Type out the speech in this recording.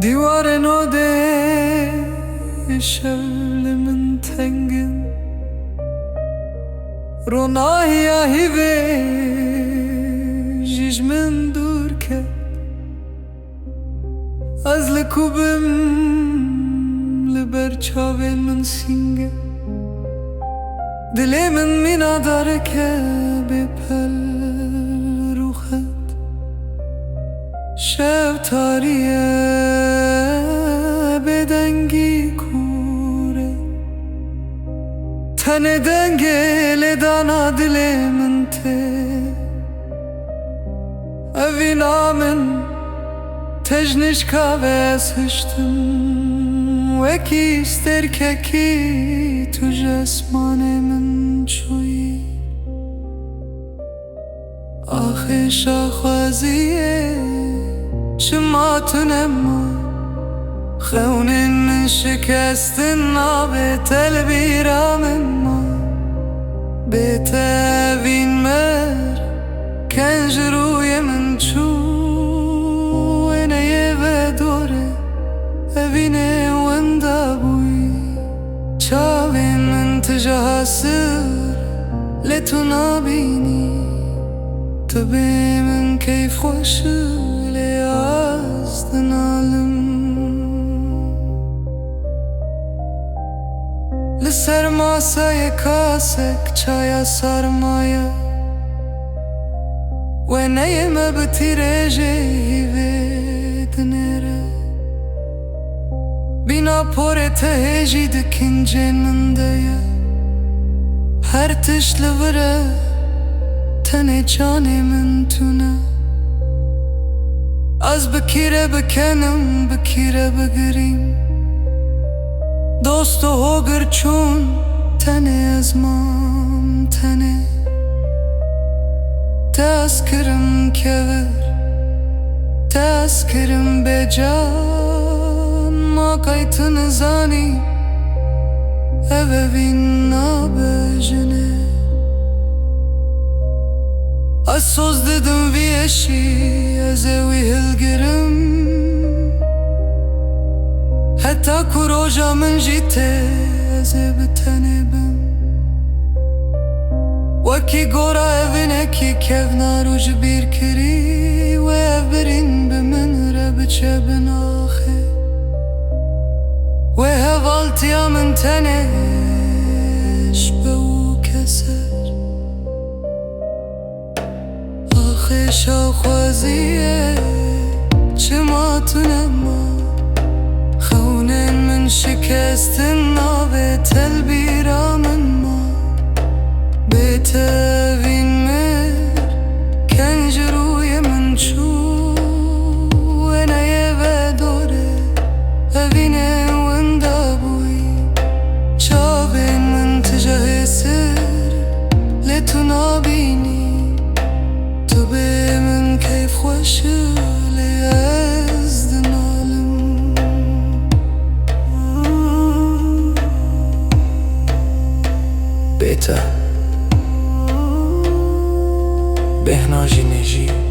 دیوار نوده شل من تنگن روناهی آهی و جیج من دور کرد از لکوبم لبر چاوه من سینگه دلی من مینا داره که بپل روخت شب تاریه بدنگی کوره تن دنگل دانا دل من ته اوینا من تجنش کاوه سشتم وکی استرککی تو جسمان من چوی آخش آخوازیه شماتون ما خونین من شکستن نابه تلبیرام ما بتوین مر کنج روی من چو اینه و دوره اوینه وندا بوی چاوین من تجاه سر لتو نابینی تو بی من کیف خوشه لسر ماسای کاسک چایا سرمایه و نیم بتیرجی بدنره بینا پر تهجی دکنجن من دیا هر تش لوره تن جانی من تونه از بکیره بکنم بکیره بگریم دوست و هوگر چون تنه از مام تنه تذکرم کور تذکرم بجان ما قیت نزانی اوین نابجنه از سوز ددم ویشی از اوی هلگرم حتی کروجا من جیته از بتنه بم وکی گورا اوینه کی کف ناروج بیر کری و افبرین بمن رب چه بناخه و هوالتیا من تنش به او کسر آخش آخوازیه چه ماتونه ما خونین من شکستن نابه تلبیرام ما بتوین مر کنج روی من چو اینه و دوره اوینه وندا بوی چاوین من تجاه سر لتو نابینی تو به من کیف خوشه بهناجی نجی